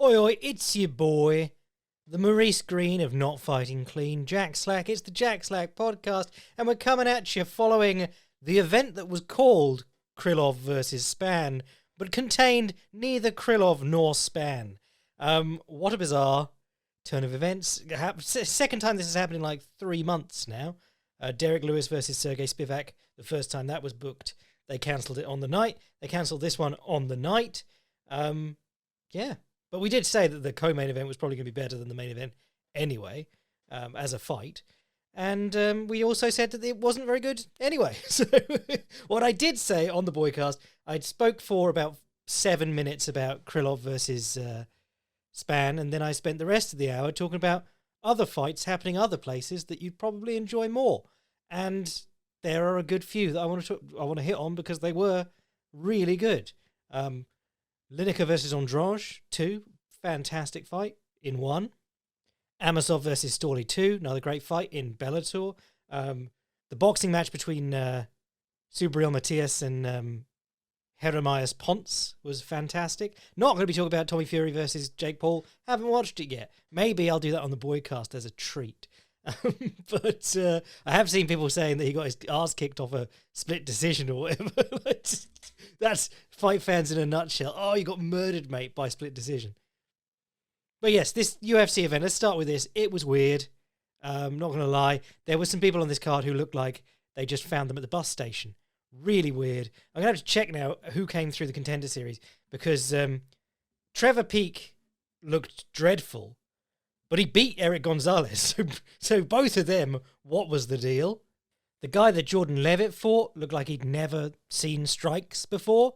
Oi, oi, it's your boy, the Maurice Green of Not Fighting Clean, Jack Slack. It's the Jack Slack podcast, and we're coming at you following the event that was called Krylov versus Span, but contained neither Krylov nor Span. What a bizarre turn of events. Second time this has happened in like 3 months now. Derek Lewis versus Sergey Spivak, the first time that was booked, they cancelled it on the night. They cancelled this one on the night. Yeah. But we did say that the co-main event was probably going to be better than the main event anyway, as a fight. And we also said that it wasn't very good anyway. So what I did say on the Boycast, I spoke for about 7 minutes about Krylov versus Span, and then I spent the rest of the hour talking about other fights happening other places that you'd probably enjoy more. And there are a good few that I want to hit on because they were really good. Lineker versus Andrade, 2, fantastic fight in 1. Amosov versus Storley, 2, another great fight in Bellator. The boxing match between Subriel Matthias and Jeremias Ponce was fantastic. Not going to be talking about Tommy Fury versus Jake Paul. Haven't watched it yet. Maybe I'll do that on the Boycast as a treat. But I have seen people saying that he got his ass kicked off a split decision or whatever. That's fight fans in a nutshell. Oh, you got murdered, mate, by split decision. But yes, this UFC event, let's start with this. It was weird. Not going to lie. There were some people on this card who looked like they just found them at the bus station. Really weird. I'm going to have to check now who came through the Contender Series because Trevor Peake looked dreadful, but he beat Eric Gonzalez. So both of them, what was the deal? The guy that Jordan Leavitt fought looked like he'd never seen strikes before.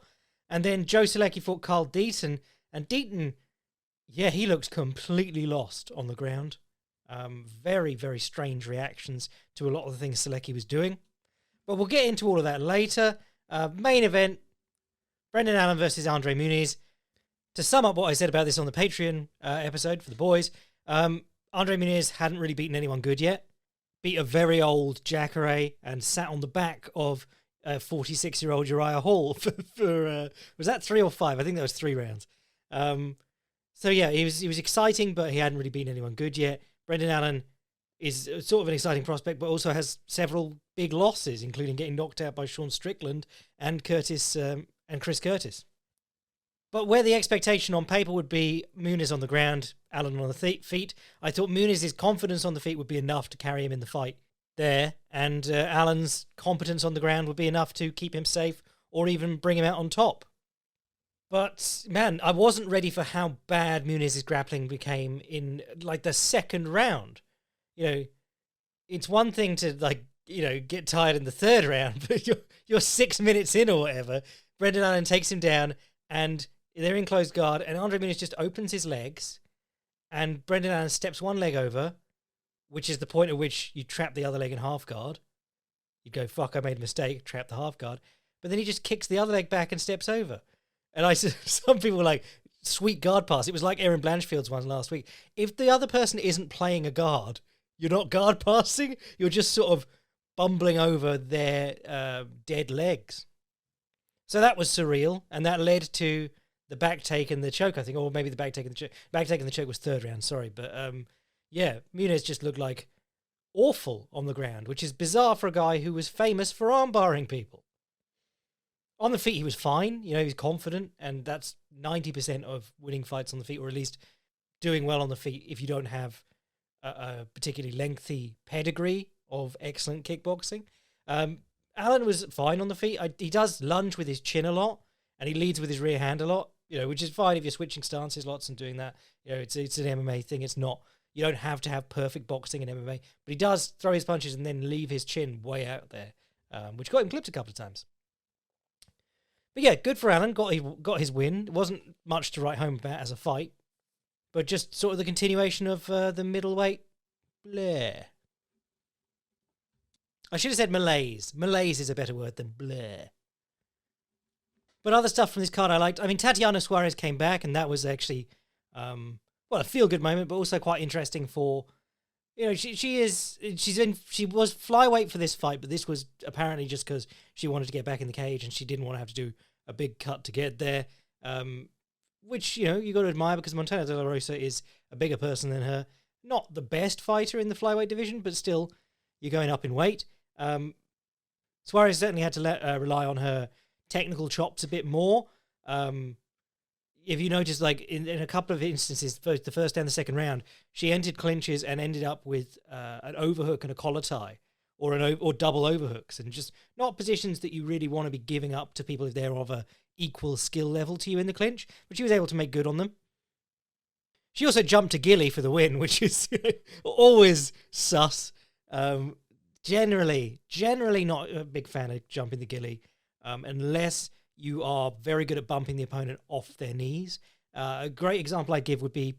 And then Joe Selecki fought Carl Deaton. And Deaton, yeah, he looked completely lost on the ground. Very, very strange reactions to a lot of the things Selecki was doing. But we'll get into all of that later. Main event, Brendan Allen versus Andre Muniz. To sum up what I said about this on the Patreon episode for the boys, Andre Muniz hadn't really beaten anyone good yet. Beat a very old Jacare and sat on the back of 46-year-old Uriah Hall for was that 3 or 5? I think that was 3 rounds. So yeah, he was exciting, but he hadn't really beaten anyone good yet. Brendan Allen is sort of an exciting prospect, but also has several big losses, including getting knocked out by Sean Strickland and Chris Curtis. But where the expectation on paper would be Muniz on the ground, Allen on the feet, I thought Muniz's confidence on the feet would be enough to carry him in the fight there, and Allen's competence on the ground would be enough to keep him safe or even bring him out on top. But, man, I wasn't ready for how bad Muniz's grappling became in, like, the second round. You know, it's one thing to, like, you know, get tired in the third round, but you're 6 minutes in or whatever. Brendan Allen takes him down, and they're in closed guard, and Andre Muniz just opens his legs, and Brendan Allen steps one leg over, which is the point at which you trap the other leg in half guard. You go, fuck, I made a mistake, trap the half guard. But then he just kicks the other leg back and steps over. And some people were like, sweet guard pass. It was like Aaron Blanchfield's one last week. If the other person isn't playing a guard, you're not guard passing, you're just sort of bumbling over their dead legs. So that was surreal, and that led to the back take and the choke, I think, or maybe the back take and the choke. Back take and the choke was third round, sorry. But yeah, Muniz just looked like awful on the ground, which is bizarre for a guy who was famous for armbarring people. On the feet, he was fine. You know, he was confident, and that's 90% of winning fights on the feet, or at least doing well on the feet if you don't have a particularly lengthy pedigree of excellent kickboxing. Allen was fine on the feet. He does lunge with his chin a lot, and he leads with his rear hand a lot, you know, which is fine if you're switching stances lots and doing that. You know, it's an MMA thing. It's not, you don't have to have perfect boxing in MMA, but he does throw his punches and then leave his chin way out there, which got him clipped a couple of times. But yeah, good for Allen. Got his win. It wasn't much to write home about as a fight, but just sort of the continuation of the middleweight bleh. I should have said malaise. Malaise is a better word than bleh. But other stuff from this card I liked. I mean, Tatiana Suarez came back, and that was actually, a feel-good moment, but also quite interesting for, you know, she was flyweight for this fight, but this was apparently just because she wanted to get back in the cage and she didn't want to have to do a big cut to get there. which, you got to admire because Montana De La Rosa is a bigger person than her. Not the best fighter in the flyweight division, but still, you're going up in weight. Suarez certainly had to rely on her technical chops a bit more. If you notice, like in a couple of instances, both the first and the second round, she entered clinches and ended up with an overhook and a collar tie, or double overhooks, and just not positions that you really want to be giving up to people if they're of a equal skill level to you in the clinch. But she was able to make good on them. She also jumped to Gilly for the win, which is always sus. Generally not a big fan of jumping the Gilly, unless you are very good at bumping the opponent off their knees. A great example I'd give would be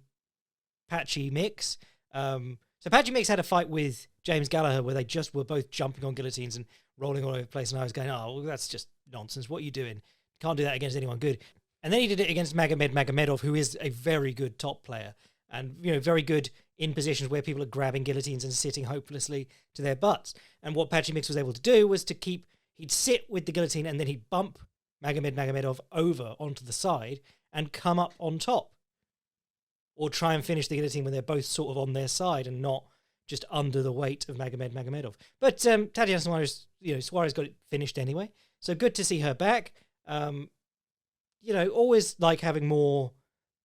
Patchy Mix. So Patchy Mix had a fight with James Gallagher where they just were both jumping on guillotines and rolling all over the place, and I was going, oh, well, that's just nonsense. What are you doing? Can't do that against anyone good. And then he did it against Magomedov, who is a very good top player and very good in positions where people are grabbing guillotines and sitting hopelessly to their butts. And what Patchy Mix was able to do was he'd sit with the guillotine and then he'd bump Magomedov over onto the side and come up on top. Or try and finish the guillotine when they're both sort of on their side and not just under the weight of Magomedov. But Tatiana Suarez got it finished anyway. So good to see her back. Always like having more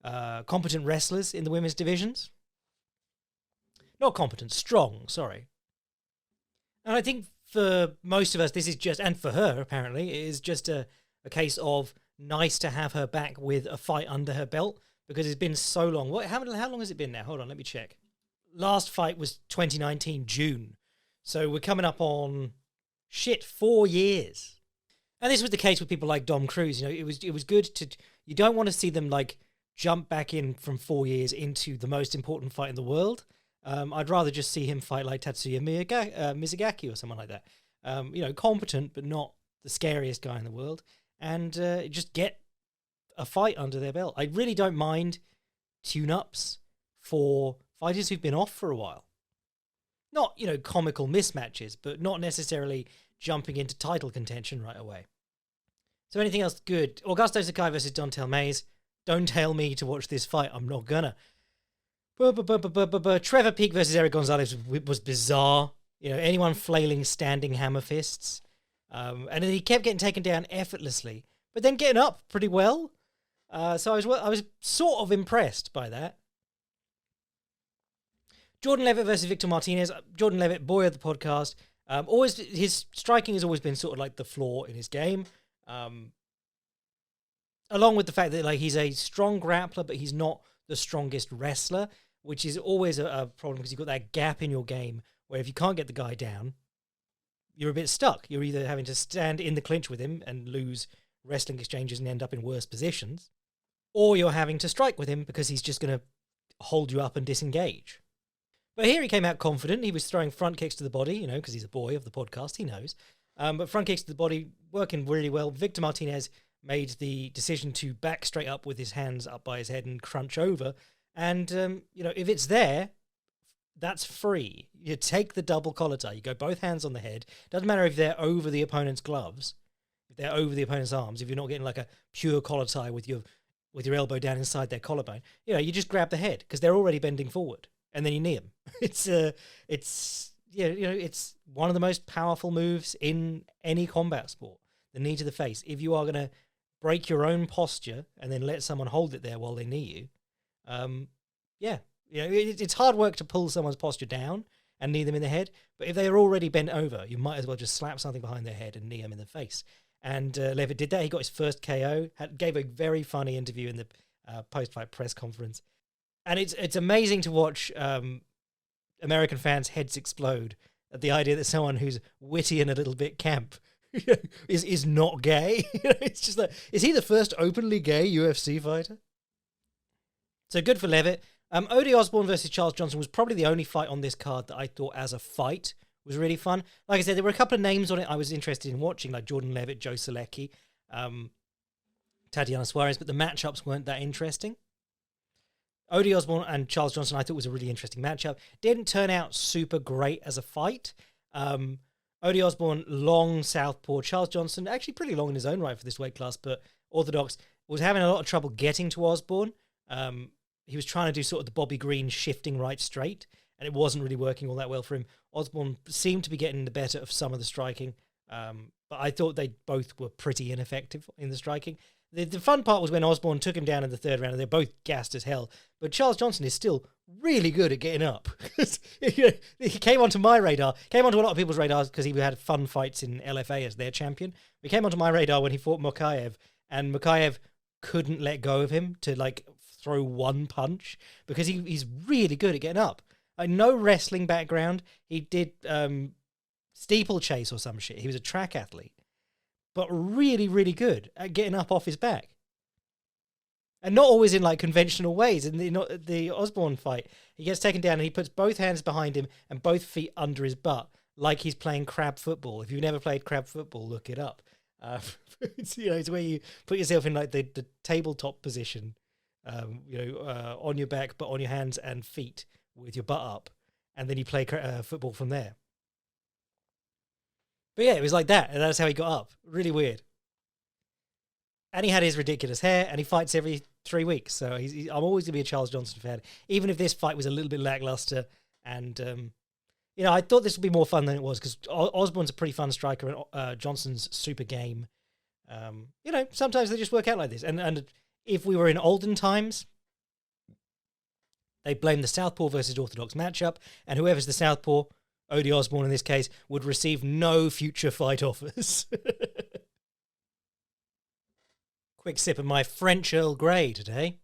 competent wrestlers in the women's divisions. Not competent, strong, sorry. And I think for most of us, this is just, and for her apparently, it is just a case of nice to have her back with a fight under her belt because it's been so long. How long has it been now? Hold on, let me check. Last fight was 2019, June. So we're coming up on, 4 years. And this was the case with people like Dom Cruz. It was good to, you don't want to see them like jump back in from 4 years into the most important fight in the world. I'd rather just see him fight like Tatsuya Mizugaki or someone like that. Competent, but not the scariest guy in the world. And just get a fight under their belt. I really don't mind tune-ups for fighters who've been off for a while. Not, comical mismatches, but not necessarily jumping into title contention right away. So anything else good? Augusto Sakai versus Dontel Mays. Don't tell me to watch this fight. I'm not gonna. Trevor Peake versus Eric Gonzalez was bizarre. Anyone flailing standing hammer fists. And then he kept getting taken down effortlessly, but then getting up pretty well. So I was sort of impressed by that. Jordan Leavitt versus Victor Martinez. Jordan Leavitt, boy of the podcast. Always his striking has always been sort of like the flaw in his game. Along with the fact that he's a strong grappler, but he's not the strongest wrestler, which is always a problem because you've got that gap in your game where if you can't get the guy down, you're a bit stuck. You're either having to stand in the clinch with him and lose wrestling exchanges and end up in worse positions, or you're having to strike with him because he's just going to hold you up and disengage. But here he came out confident. He was throwing front kicks to the body, because he's a boy of the podcast, he knows. But front kicks to the body, working really well. Victor Martinez made the decision to back straight up with his hands up by his head and crunch over. And, if it's there, that's free. You take the double collar tie. You go both hands on the head. Doesn't matter if they're over the opponent's gloves, if they're over the opponent's arms, if you're not getting like a pure collar tie with your elbow down inside their collarbone. You just grab the head because they're already bending forward. And then you knee them. It's one of the most powerful moves in any combat sport. The knee to the face. If you are going to break your own posture and then let someone hold it there while they knee you, it's hard work to pull someone's posture down and knee them in the head. But if they're already bent over, you might as well just slap something behind their head and knee them in the face. And Leavitt did that. He got his first KO. Gave a very funny interview in the post-fight press conference. And it's amazing to watch American fans' heads explode at the idea that someone who's witty and a little bit camp is not gay. It's just like, is he the first openly gay UFC fighter? So good for Leavitt. Odie Osborne versus Charles Johnson was probably the only fight on this card that I thought as a fight was really fun. Like I said, there were a couple of names on it I was interested in watching, like Jordan Leavitt, Joe Selecki, Tatiana Suarez, but the matchups weren't that interesting. Odie Osborne and Charles Johnson, I thought was a really interesting matchup. Didn't turn out super great as a fight. Odie Osborne, long southpaw. Charles Johnson, actually pretty long in his own right for this weight class, but orthodox. was having a lot of trouble getting to Osborne. He was trying to do sort of the Bobby Green shifting right straight, and it wasn't really working all that well for him. Osborne seemed to be getting the better of some of the striking, but I thought they both were pretty ineffective in the striking. The fun part was when Osborne took him down in the third round, and they're both gassed as hell. But Charles Johnson is still really good at getting up. He came onto my radar, came onto a lot of people's radars because he had fun fights in LFA as their champion. He came onto my radar when he fought Mokaev, and Mokaev couldn't let go of him to like throw one punch because he's really good at getting up. No wrestling background. He did steeplechase or some shit. He was a track athlete. But really, really good at getting up off his back. And not always in like conventional ways. In the Osborne fight, he gets taken down and he puts both hands behind him and both feet under his butt, like he's playing crab football. If you've never played crab football, look it up. It's where you put yourself in like the tabletop position, on your back, but on your hands and feet with your butt up. And then you play football from there. But yeah, it was like that, and that's how he got up. Really weird. And he had his ridiculous hair, and he fights every 3 weeks. So I'm always going to be a Charles Johnson fan, even if this fight was a little bit lackluster. And, I thought this would be more fun than it was, because Osborne's a pretty fun striker, and Johnson's super game. Sometimes they just work out like this. And if we were in olden times, they blame the Southpaw versus Orthodox matchup, and whoever's the Southpaw, Odie Osborne in this case, would receive no future fight offers. Quick sip of my French Earl Grey today.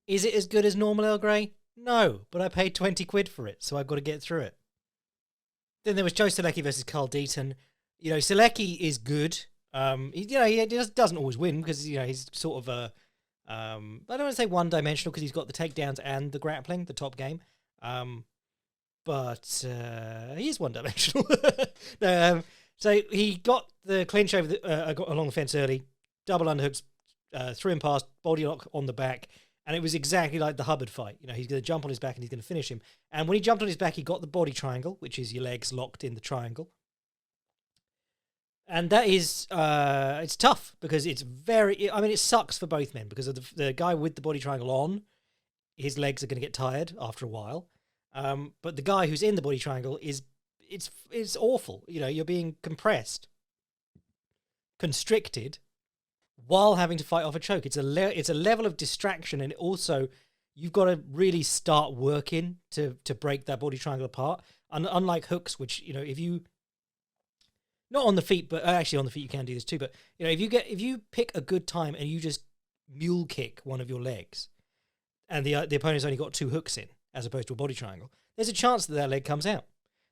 Is it as good as normal Earl Grey? No, but I paid 20 quid for it, so I've got to get through it. Then there was Joe Selecki versus Carl Deaton. Selecki is good. He doesn't always win because, he's sort of a... I don't want to say one-dimensional because he's got the takedowns and the grappling, the top game. But he is one-dimensional. So he got the clinch over got along the fence early, double underhooks, threw him past, body lock on the back, and it was exactly like the Hubbard fight. He's going to jump on his back and he's going to finish him. And when he jumped on his back, he got the body triangle, which is your legs locked in the triangle. And that is, it's tough because it's it sucks for both men because of the guy with the body triangle on, his legs are going to get tired after a while. But the guy who's in the body triangle it's awful. You're being compressed, constricted, while having to fight off a choke. It's a level of distraction, and also you've got to really start working to break that body triangle apart. Unlike hooks, which if you not on the feet, but actually on the feet you can do this too. But if you pick a good time and you just mule kick one of your legs, and the opponent's only got two hooks in, as opposed to a body triangle, there's a chance that their leg comes out.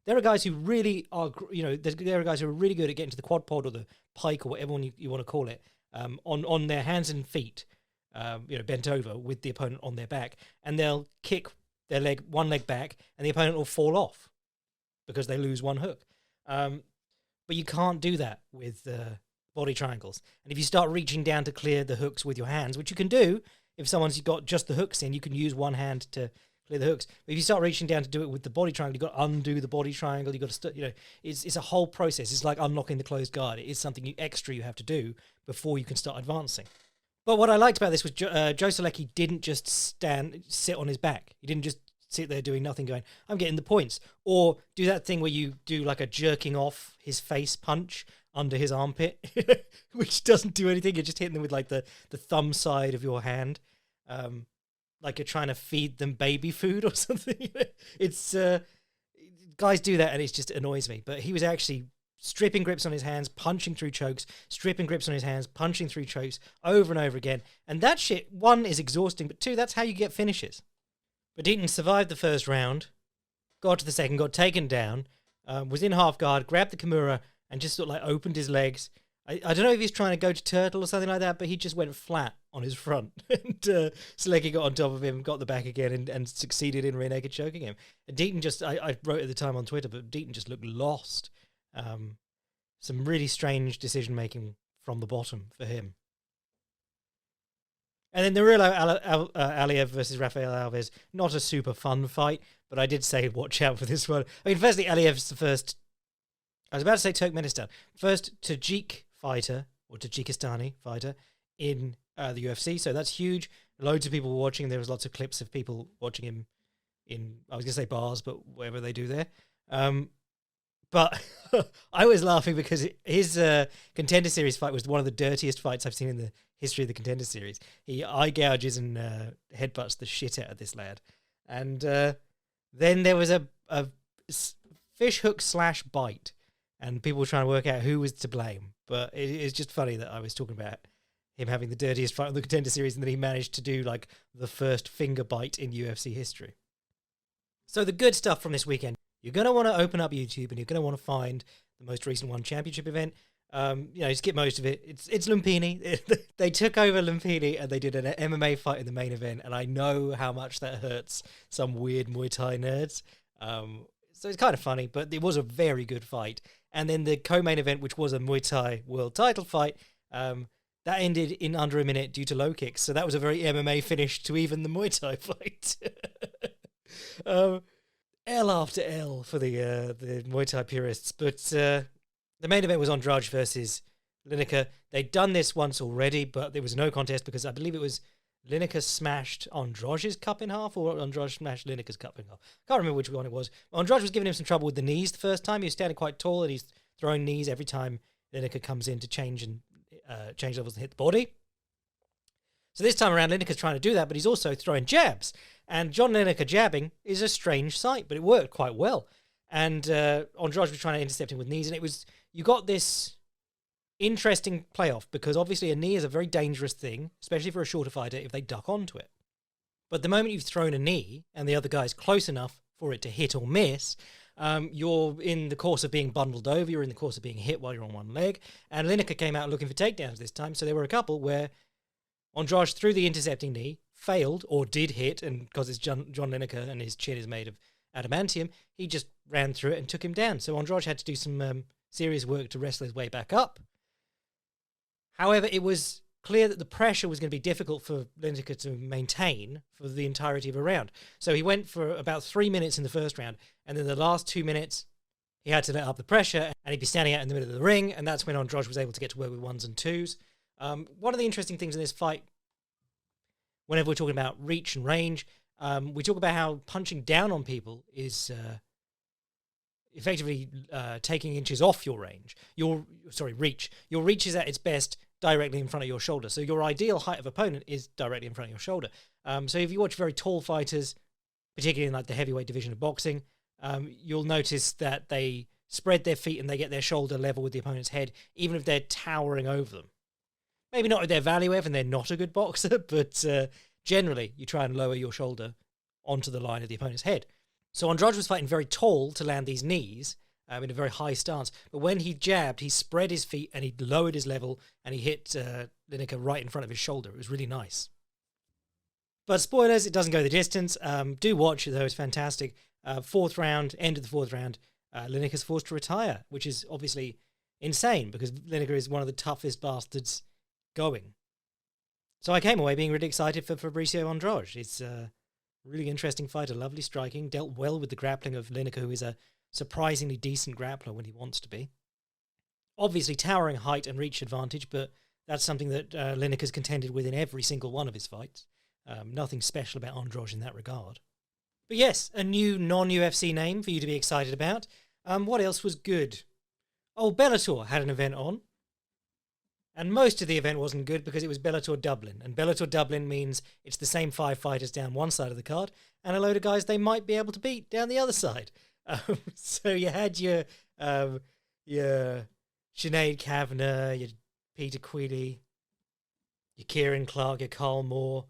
There are guys who really are, there are guys who are really good at getting to the quad pod or the pike or whatever one you want to call it, on their hands and feet, bent over with the opponent on their back, and they'll kick their one leg back, and the opponent will fall off because they lose one hook. But you can't do that with body triangles. And if you start reaching down to clear the hooks with your hands, which you can do, if someone's got just the hooks in, you can use one hand to clear the hooks. But if you start reaching down to do it with the body triangle, you've got to undo the body triangle. You've got to, it's a whole process. It's like unlocking the closed guard. It is something extra you have to do before you can start advancing. But what I liked about this was Joe Selecki didn't just sit on his back. He didn't just sit there doing nothing going, I'm getting the points. Or do that thing where you do like a jerking off his face punch under his armpit, which doesn't do anything. You're just hitting them with like the thumb side of your hand. Like you're trying to feed them baby food or something. It's guys do that and it just annoys me. But he was actually stripping grips on his hands, punching through chokes, stripping grips on his hands, punching through chokes over and over again. And that shit, one, is exhausting, but two, that's how you get finishes. But Deaton survived the first round, got to the second, got taken down, was in half guard, grabbed the Kimura, and just sort of like opened his legs. I don't know if he's trying to go to turtle or something like that, but he just went flat on his front. And Selecki got on top of him, got the back again, and succeeded in rear naked choking him. And Deaton just, I wrote at the time on Twitter, but Deaton just looked lost. Some really strange decision-making from the bottom for him. And then the real Aliev versus Rafael Alves, not a super fun fight, but I did say watch out for this one. I mean, firstly, Aliev's the first, I was about to say Turkmenistan, first Tajik fighter, or Tajikistani fighter, in the UFC, so that's huge. Loads of people were watching. There was lots of clips of people watching him in, I was going to say bars, but whatever they do there. But I was laughing because his Contender Series fight was one of the dirtiest fights I've seen in the history of the Contender Series. He eye gouges and headbutts the shit out of this lad. And then there was a fish hook / bite, and people were trying to work out who was to blame. But it's just funny that I was talking about him having the dirtiest fight of the Contender Series and that he managed to do like the first finger bite in UFC history. So the good stuff from this weekend. You're going to want to open up YouTube and you're going to want to find the most recent One Championship event. Skip most of it. It's Lumpini. They took over Lumpini and they did an MMA fight in the main event, and I know how much that hurts some weird Muay Thai nerds. So it's kind of funny, but it was a very good fight. And then the co-main event, which was a Muay Thai world title fight, that ended in under a minute due to low kicks. So that was a very MMA finish to even the Muay Thai fight. L after L for the Muay Thai purists, but the main event was Andrade versus Lineker. They'd done this once already, but there was no contest because I believe it was Lineker smashed Andrade's cup in half, or Andrade smashed Lineker's cup in half. Can't remember which one it was. Andrade was giving him some trouble with the knees the first time. He was standing quite tall and he's throwing knees every time Lineker comes in to change levels and hit the body. So this time around, Lineker's trying to do that, but he's also throwing jabs. And John Lineker jabbing is a strange sight, but it worked quite well. And Andrade was trying to intercept him with knees, and you got this interesting playoff, because obviously a knee is a very dangerous thing, especially for a shorter fighter if they duck onto it. But the moment you've thrown a knee and the other guy's close enough for it to hit or miss, you're in the course of being bundled over, you're in the course of being hit while you're on one leg. And Lineker came out looking for takedowns this time, so there were a couple where Andrade threw the intercepting knee, failed, or did hit, and because it's John Lineker and his chin is made of adamantium, he just ran through it and took him down. So Andrade had to do some serious work to wrestle his way back up. However, it was clear that the pressure was going to be difficult for Lineker to maintain for the entirety of a round. So he went for about 3 minutes in the first round, and then the last 2 minutes, he had to let up the pressure, and he'd be standing out in the middle of the ring, and that's when Andrade was able to get to work with ones and twos. One of the interesting things in this fight, whenever we're talking about reach and range, we talk about how punching down on people is effectively taking inches off your range. Reach. Your reach is at its best directly in front of your shoulder. So your ideal height of opponent is directly in front of your shoulder. So if you watch very tall fighters, particularly in like the heavyweight division of boxing, you'll notice that they spread their feet and they get their shoulder level with the opponent's head, even if they're towering over them. Maybe not at their value if and they're not a good boxer, but generally you try and lower your shoulder onto the line of the opponent's head. So Andrade was fighting very tall to land these knees in a very high stance. But when he jabbed, he spread his feet and he lowered his level and he hit Lineker right in front of his shoulder. It was really nice. But spoilers, it doesn't go the distance. Do watch it though, it's fantastic. Fourth round, end of the fourth round, Lineker's forced to retire, which is obviously insane because Lineker is one of the toughest bastards going. So I came away being really excited for Fabricio Andrade. It's a really interesting fighter, lovely striking, dealt well with the grappling of Lineker, who is a surprisingly decent grappler when he wants to be. Obviously towering height and reach advantage, but that's something that Lineker's contended with in every single one of his fights. Nothing special about Andrade in that regard. But yes, a new non-UFC name for you to be excited about. What else was good? Oh, Bellator had an event on. And most of the event wasn't good because it was Bellator Dublin. And Bellator Dublin means it's the same 5 fighters down one side of the card and a load of guys they might be able to beat down the other side. So you had your Sinead Kavanagh, your Peter Queally, your Kieran Clark, your Carl Moore.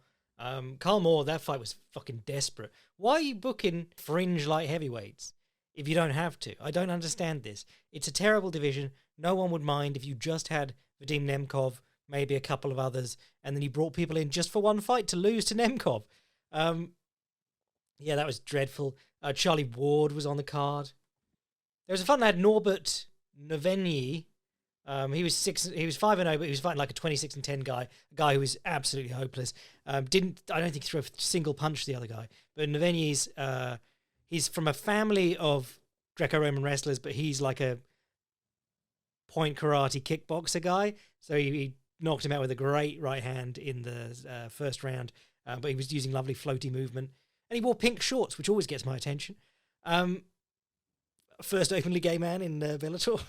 Carl Moore, that fight was fucking desperate. Why are you booking fringe light heavyweights if you don't have to? I don't understand this. It's a terrible division. No one would mind if you just had Vadim Nemkov, maybe a couple of others, and then you brought people in just for one fight to lose to Nemkov. Yeah, that was dreadful. Charlie Ward was on the card. There was a fun lad, Norbert Novenyi. He was 5-0, but he was fighting like a 26-10 guy, a guy who was absolutely hopeless. I don't think he threw a single punch to the other guy. But Novenyi's, he's from a family of Greco-Roman wrestlers, but he's like a point karate kickboxer guy. So he knocked him out with a great right hand in the first round, but he was using lovely floaty movement. And he wore pink shorts, which always gets my attention. First openly gay man in Bellator.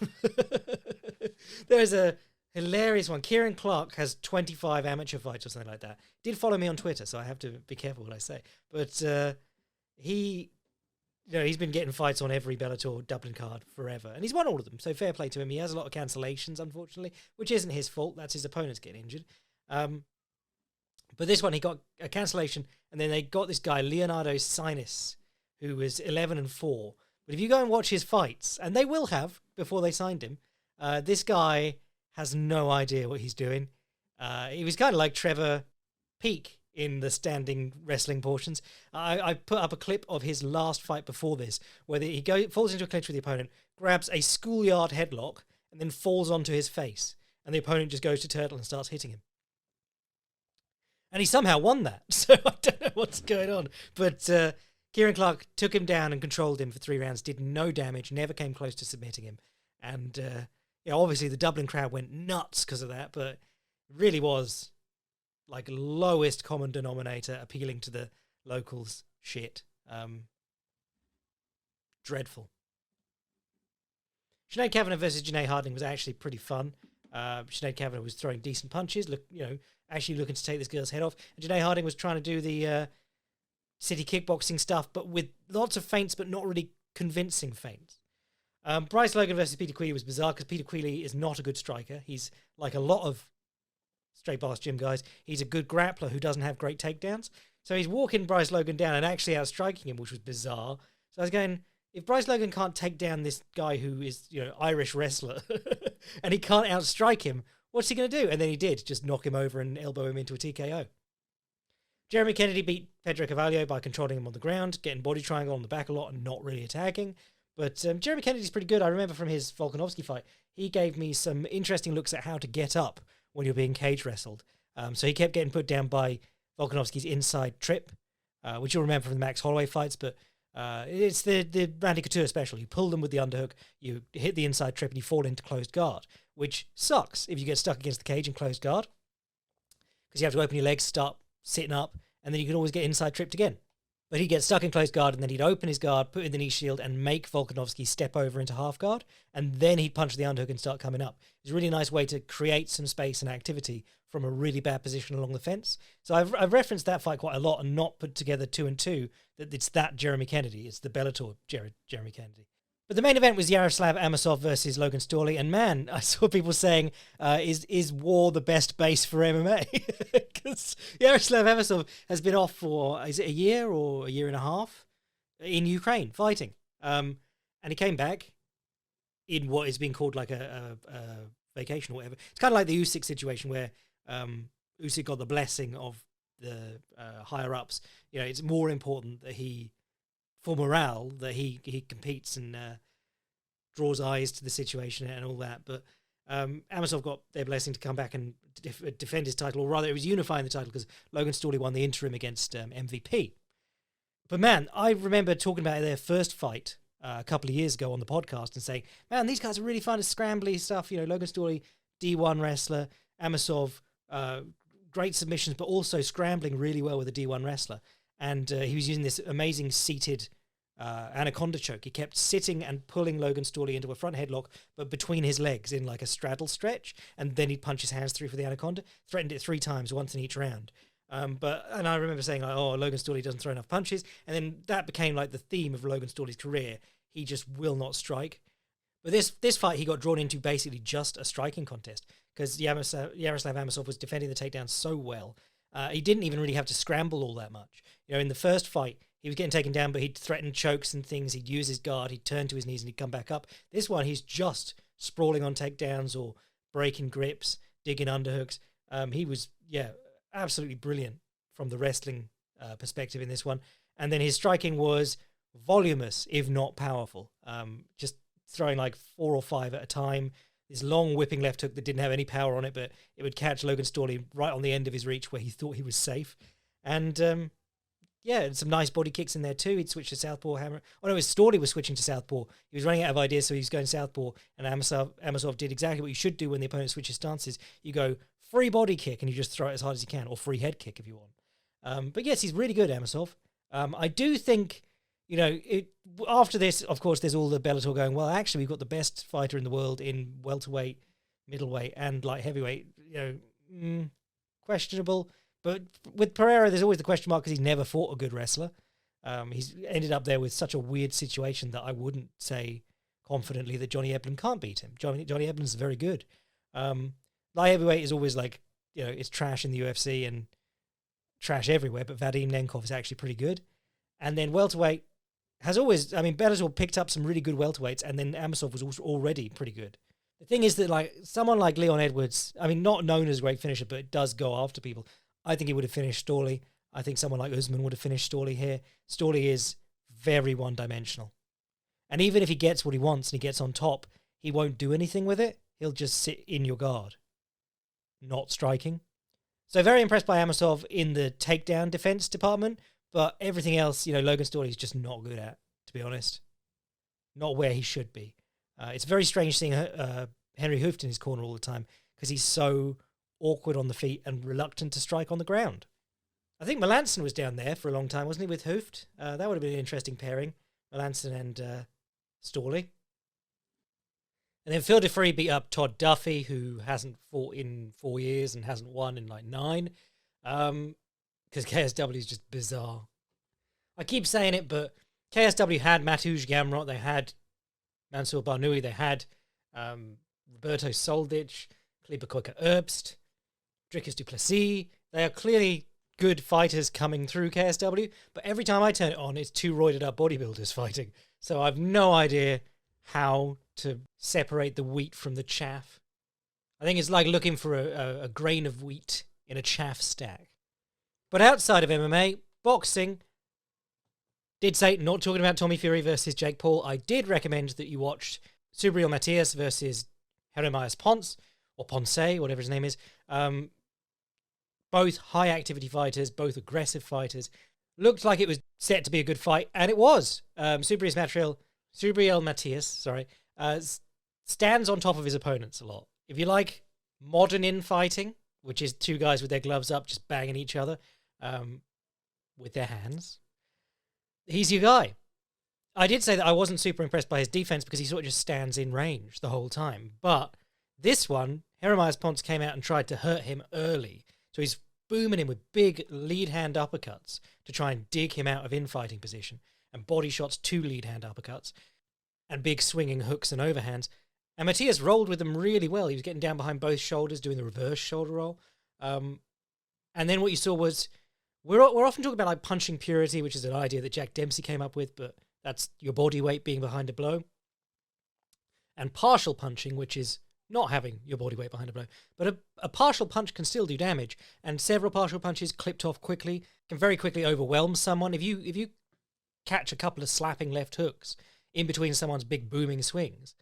There's a hilarious one. Kieran Clark has 25 amateur fights or something like that. Did follow me on Twitter, so I have to be careful what I say. But he's been getting fights on every Bellator Dublin card forever, and he's won all of them. So fair play to him. He has a lot of cancellations, unfortunately, which isn't his fault. That's his opponents getting injured. But this one, he got a cancellation, and then they got this guy Leonardo Sinus, who was 11-4. But if you go and watch his fights, and they will have before they signed him, this guy has no idea what he's doing. He was kind of like Trevor Peake in the standing wrestling portions. I put up a clip of his last fight before this, where he falls into a clinch with the opponent, grabs a schoolyard headlock, and then falls onto his face. And the opponent just goes to turtle and starts hitting him. And he somehow won that, so I don't know what's going on. But Kieran Clark took him down and controlled him for 3 rounds, did no damage, never came close to submitting him. And obviously the Dublin crowd went nuts because of that, but it really was like lowest common denominator appealing to the locals shit. Dreadful. Sinead Kavanagh versus Janae Harding was actually pretty fun. Sinead Kavanagh was throwing decent punches, actually looking to take this girl's head off. And Janae Harding was trying to do the city kickboxing stuff, but with lots of feints, but not really convincing feints. Bryce Logan versus Peter Queally was bizarre because Peter Queally is not a good striker. He's like a lot of straight past gym guys. He's a good grappler who doesn't have great takedowns. So he's walking Bryce Logan down and actually outstriking him, which was bizarre. So I was going, if Bryce Logan can't take down this guy who is, Irish wrestler and he can't outstrike him, what's he going to do? And then he did, just knock him over and elbow him into a TKO. Jeremy Kennedy beat Pedro Carvalho by controlling him on the ground, getting body triangle on the back a lot and not really attacking. But Jeremy Kennedy's pretty good. I remember from his Volkanovski fight, he gave me some interesting looks at how to get up when you're being cage wrestled. So he kept getting put down by Volkanovski's inside trip, which you'll remember from the Max Holloway fights, but it's the Randy Couture special. You pull them with the underhook, you hit the inside trip, and you fall into closed guard, which sucks if you get stuck against the cage in closed guard, because you have to open your legs, start sitting up, and then you can always get inside tripped again. But he'd get stuck in closed guard, and then he'd open his guard, put in the knee shield, and make Volkanovski step over into half guard, and then he'd punch the underhook and start coming up. It's a really nice way to create some space and activity from a really bad position along the fence. So I've referenced that fight quite a lot and not put together 2 and 2 that it's that Jeremy Kennedy. It's the Bellator Jeremy Kennedy. But the main event was Yaroslav Amosov versus Logan Storley. And man, I saw people saying, is war the best base for MMA? Because Yaroslav Amosov has been off for, is it a year or a year and a half? In Ukraine, fighting. And he came back in what is being called like a vacation or whatever. It's kind of like the Usyk situation where Usyk got the blessing of the higher-ups. It's more important that for morale, that he competes and draws eyes to the situation and all that. But Amosov got their blessing to come back and defend his title, or rather it was unifying the title because Logan Storley won the interim against MVP. But man, I remember talking about their first fight a couple of years ago on the podcast and saying, man, these guys are really fun, scrambly stuff. Logan Storley, D1 wrestler, Amosov, great submissions, but also scrambling really well with a D1 wrestler. And he was using this amazing seated anaconda choke. He kept sitting and pulling Logan Storley into a front headlock, but between his legs in like a straddle stretch, and then he'd punch his hands through for the anaconda. Threatened it 3 times, once in each round. And I remember saying, like, oh, Logan Storley doesn't throw enough punches. And then that became like the theme of Logan Storley's career. He just will not strike. But this fight, he got drawn into basically just a striking contest because Yaroslav Amosov was defending the takedown so well. He didn't even really have to scramble all that much. In the first fight, he was getting taken down, but he'd threaten chokes and things. He'd use his guard, he'd turn to his knees, and he'd come back up. This one, he's just sprawling on takedowns or breaking grips, digging underhooks. He was, absolutely brilliant from the wrestling perspective in this one. And then his striking was voluminous, if not powerful. Just throwing like 4 or 5 at a time. This long whipping left hook that didn't have any power on it, but it would catch Logan Storley right on the end of his reach where he thought he was safe. And some nice body kicks in there too. He'd switch to southpaw hammer. Oh no, his Storley was switching to southpaw. He was running out of ideas, so he was going southpaw. And Amosov did exactly what you should do when the opponent switches stances. You go free body kick and you just throw it as hard as you can, or free head kick if you want. But yes, he's really good, Amosov. I do think, after this, of course, there's all the Bellator going, well, actually, we've got the best fighter in the world in welterweight, middleweight, and light heavyweight. Questionable. But with Pereira, there's always the question mark because he's never fought a good wrestler. He's ended up there with such a weird situation that I wouldn't say confidently that Johnny Eblen can't beat him. Johnny Eblen's very good. Light heavyweight is always like, it's trash in the UFC and trash everywhere, but Vadim Nemkov is actually pretty good. And then welterweight has always, Bellator picked up some really good welterweights, and then Amosov was also already pretty good. The thing is that, someone like Leon Edwards, not known as a great finisher, but it does go after people. I think he would have finished Storley. I think someone like Usman would have finished Storley here. Storley is very one-dimensional. And even if he gets what he wants and he gets on top, he won't do anything with it. He'll just sit in your guard, not striking. So very impressed by Amosov in the takedown defense department, but everything else, Logan Storley is just not good at, to be honest. Not where he should be. It's very strange seeing Henry Hooft in his corner all the time because he's so awkward on the feet and reluctant to strike on the ground. I think Melanson was down there for a long time, wasn't he, with Hooft? That would have been an interesting pairing, Melanson and Storley. And then Phil DeFree beat up Todd Duffy, who hasn't fought in 4 years and hasn't won in 9. Because KSW is just bizarre. I keep saying it, but KSW had Mateusz Gamrot, they had Mansour Barnoui, they had Roberto Soldic, Kleber Koika-Erbst, Dricus Duplessis. They are clearly good fighters coming through KSW, but every time I turn it on, it's two roided up bodybuilders fighting. So I've no idea how to separate the wheat from the chaff. I think it's like looking for a grain of wheat in a chaff stack. But outside of MMA, boxing, did say, not talking about Tommy Fury versus Jake Paul, I did recommend that you watched Subriel Matthias versus Jeremias Ponce, or Ponce, whatever his name is. Both high-activity fighters, both aggressive fighters. Looked like it was set to be a good fight, and it was. Subriel Matthias, stands on top of his opponents a lot. If you like modern infighting, which is two guys with their gloves up just banging each other with their hands, he's your guy. I did say that I wasn't super impressed by his defense because he sort of just stands in range the whole time. But this one, Jeremias Ponce came out and tried to hurt him early. So he's booming him with big lead hand uppercuts to try and dig him out of infighting position, and body shots to lead hand uppercuts, and big swinging hooks and overhands. And Matthias rolled with them really well. He was getting down behind both shoulders, doing the reverse shoulder roll. And then what you saw was, we're often talking about punching purity, which is an idea that Jack Dempsey came up with, but that's your body weight being behind a blow. And partial punching, which is not having your body weight behind a blow. But a partial punch can still do damage, and several partial punches clipped off quickly can very quickly overwhelm someone. If you catch a couple of slapping left hooks in between someone's big booming swings,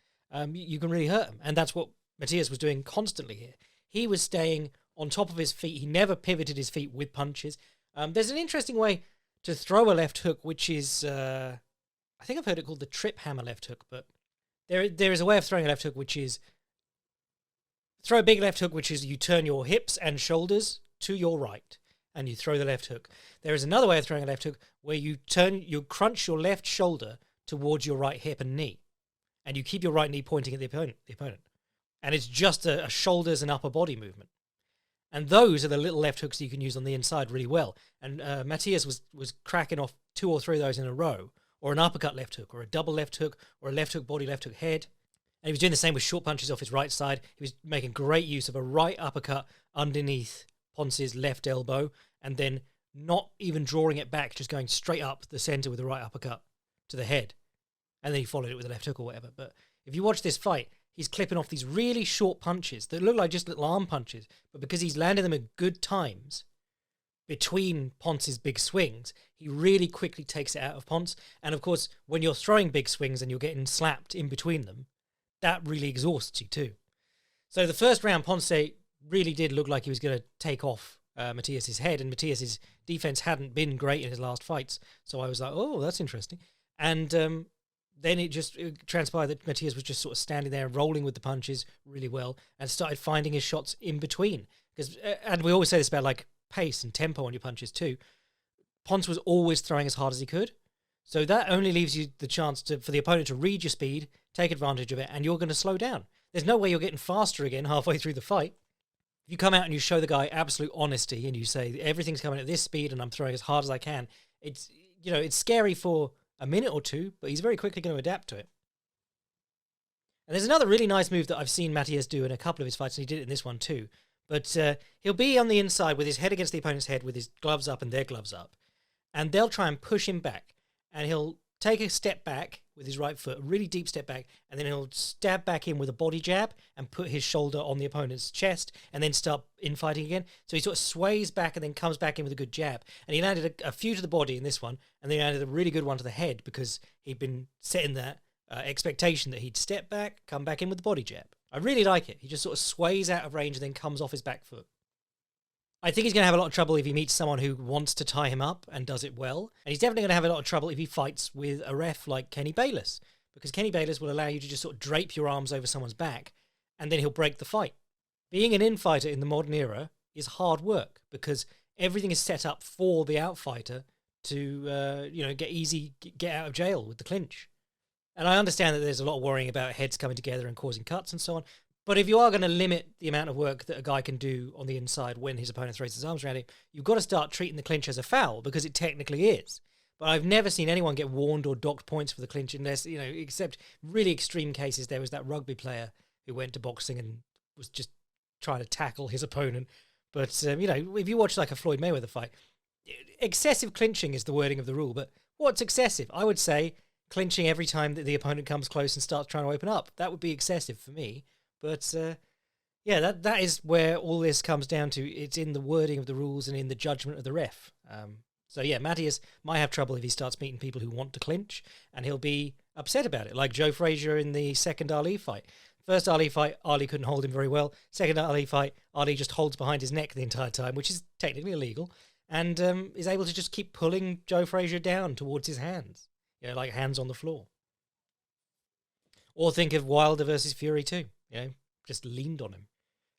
you can really hurt them. And that's what Matthias was doing constantly here. He was staying on top of his feet. He never pivoted his feet with punches. There's an interesting way to throw a left hook, which is, I think I've heard it called the trip hammer left hook, but there is a way of throwing a left hook, which is throw a big left hook, which is you turn your hips and shoulders to your right, and you throw the left hook. There is another way of throwing a left hook where you crunch your left shoulder towards your right hip and knee, and you keep your right knee pointing at the opponent. And it's just a shoulders and upper body movement. And those are the little left hooks that you can use on the inside really well. And Matthias was cracking off 2 or 3 of those in a row, or an uppercut left hook, or a double left hook, or a left hook body, left hook head. And he was doing the same with short punches off his right side. He was making great use of a right uppercut underneath Ponce's left elbow, and then not even drawing it back, just going straight up the center with the right uppercut to the head. And then he followed it with a left hook or whatever. But if you watch this fight, he's clipping off these really short punches that look like just little arm punches, but because he's landed them at good times between Ponce's big swings, he really quickly takes it out of Ponce. And of course, when you're throwing big swings and you're getting slapped in between them, that really exhausts you too. So the first round, Ponce really did look like he was going to take off Matthias's head, and Matthias's defense hadn't been great in his last fights. So I was like, oh, that's interesting. And then it transpired that Matthias was just sort of standing there rolling with the punches really well and started finding his shots in between. Because, and we always say this about like pace and tempo on your punches too. Ponce was always throwing as hard as he could. So that only leaves you the chance for the opponent to read your speed, take advantage of it, and you're going to slow down. There's no way you're getting faster again halfway through the fight. If you come out and you show the guy absolute honesty and you say everything's coming at this speed and I'm throwing as hard as I can, it's scary for a minute or two, but he's very quickly going to adapt to it. And there's another really nice move that I've seen Matthias do in a couple of his fights, and he did it in this one too. But he'll be on the inside with his head against the opponent's head with his gloves up and their gloves up. And they'll try and push him back. And he'll take a step back with his right foot, a really deep step back, and then he'll stab back in with a body jab and put his shoulder on the opponent's chest and then start infighting again. So he sort of sways back and then comes back in with a good jab. And he landed a few to the body in this one, and then he landed a really good one to the head because he'd been setting that expectation that he'd step back, come back in with the body jab. I really like it. He just sort of sways out of range and then comes off his back foot. I think he's going to have a lot of trouble if he meets someone who wants to tie him up and does it well. And he's definitely going to have a lot of trouble if he fights with a ref like Kenny Bayless, because Kenny Bayless will allow you to just sort of drape your arms over someone's back and then he'll break the fight. Being an infighter in the modern era is hard work because everything is set up for the outfighter to get out of jail with the clinch. And I understand that there's a lot of worrying about heads coming together and causing cuts and so on. But if you are going to limit the amount of work that a guy can do on the inside when his opponent throws his arms around him, you've got to start treating the clinch as a foul, because it technically is. But I've never seen anyone get warned or docked points for the clinch unless, except really extreme cases. There was that rugby player who went to boxing and was just trying to tackle his opponent. But, if you watch like a Floyd Mayweather fight, excessive clinching is the wording of the rule. But what's excessive? I would say clinching every time that the opponent comes close and starts trying to open up. That would be excessive for me. But, that is where all this comes down to. It's in the wording of the rules and in the judgment of the ref. Matthias might have trouble if he starts meeting people who want to clinch, and he'll be upset about it, like Joe Frazier in the second Ali fight. First Ali fight, Ali couldn't hold him very well. Second Ali fight, Ali just holds behind his neck the entire time, which is technically illegal, and is able to just keep pulling Joe Frazier down towards his hands, like hands on the floor. Or think of Wilder versus Fury too. Just leaned on him.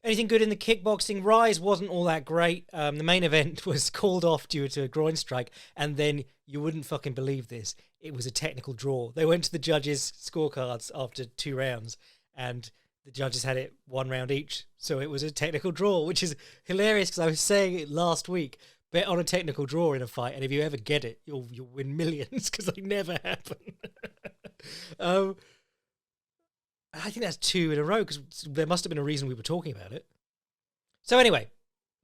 Anything good in the kickboxing? Rise wasn't all that great. The main event was called off due to a groin strike, and then you wouldn't fucking believe this. It was a technical draw. They went to the judges' scorecards after 2 rounds, and the judges had it 1 round each, so it was a technical draw, which is hilarious because I was saying it last week. Bet on a technical draw in a fight, and if you ever get it, you'll win millions because they never happen. I think that's 2 in a row because there must have been a reason we were talking about it. So anyway,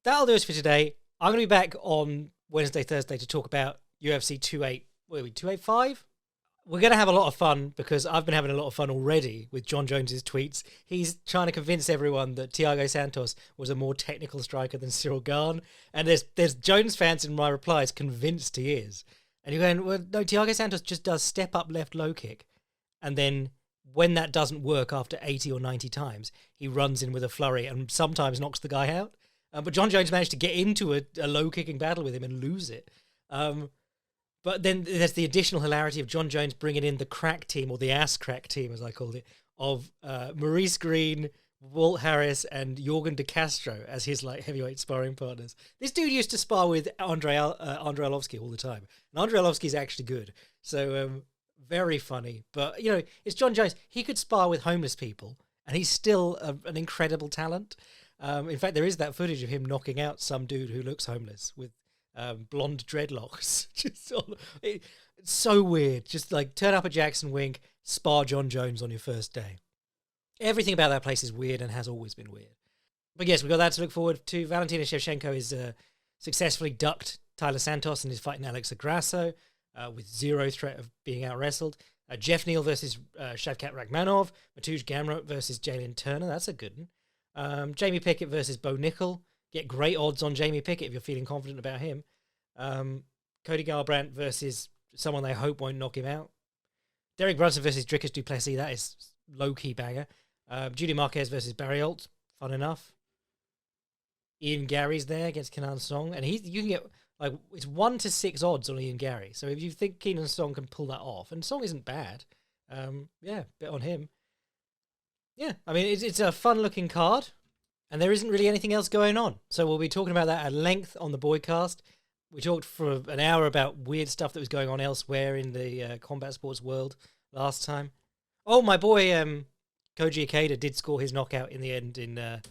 that'll do us for today. I'm going to be back on Wednesday, Thursday to talk about UFC 285? We're going to have a lot of fun because I've been having a lot of fun already with John Jones's tweets. He's trying to convince everyone that Thiago Santos was a more technical striker than Cyril Gane. And there's Jones fans in my replies convinced he is. And you're going, well, no, Thiago Santos just does step up left low kick. And then when that doesn't work after 80 or 90 times, he runs in with a flurry and sometimes knocks the guy out. But John Jones managed to get into a low-kicking battle with him and lose it. But then there's the additional hilarity of John Jones bringing in the crack team, or the ass crack team, as I called it, of Maurice Green, Walt Harris, and Jorgen De Castro as his heavyweight sparring partners. This dude used to spar with Andrei Arlovski all the time. And Andrei Arlovski is actually good. So... very funny, but it's John Jones. He could spar with homeless people, and he's still an incredible talent. In fact, there is that footage of him knocking out some dude who looks homeless with blonde dreadlocks. It's so weird. Just turn up at Jackson Wink, spar John Jones on your first day. Everything about that place is weird and has always been weird. But yes, we've got that to look forward to. Valentina Shevchenko is successfully ducked Tyler Santos and is fighting Alex Agrasso. With zero threat of being out-wrestled. Jeff Neal versus Shavkat Rakhmonov. Mateusz Gamrot versus Jalen Turner. That's a good one. Jamie Pickett versus Bo Nickel. Get great odds on Jamie Pickett if you're feeling confident about him. Cody Garbrandt versus someone they hope won't knock him out. Derek Brunson versus Dricus du Plessis. That is low-key banger. Judy Marquez versus Barry Alt. Fun enough. Ian Gary's there against Kenan Song. And you can get... it's 1 to 6 odds on Ian Gary. So if you think Kenan Song can pull that off, and Song isn't bad, bet on him. Yeah, I mean, it's a fun-looking card. And there isn't really anything else going on. So we'll be talking about that at length on the Boycast. We talked for an hour about weird stuff that was going on elsewhere in the combat sports world last time. Oh, my boy Koji Ikeda did score his knockout in the end in the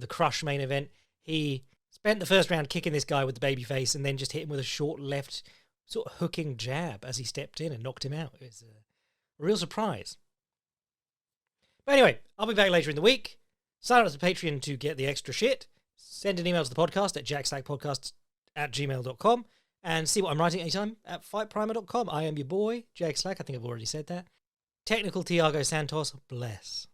Crush main event. He spent the first round kicking this guy with the baby face and then just hit him with a short left sort of hooking jab as he stepped in and knocked him out. It was a real surprise. But anyway, I'll be back later in the week. Sign up to Patreon to get the extra shit. Send an email to the podcast at jackslackpodcast@gmail.com and see what I'm writing anytime at fightprimer.com. I am your boy, Jack Slack. I think I've already said that. Technical Tiago Santos, bless.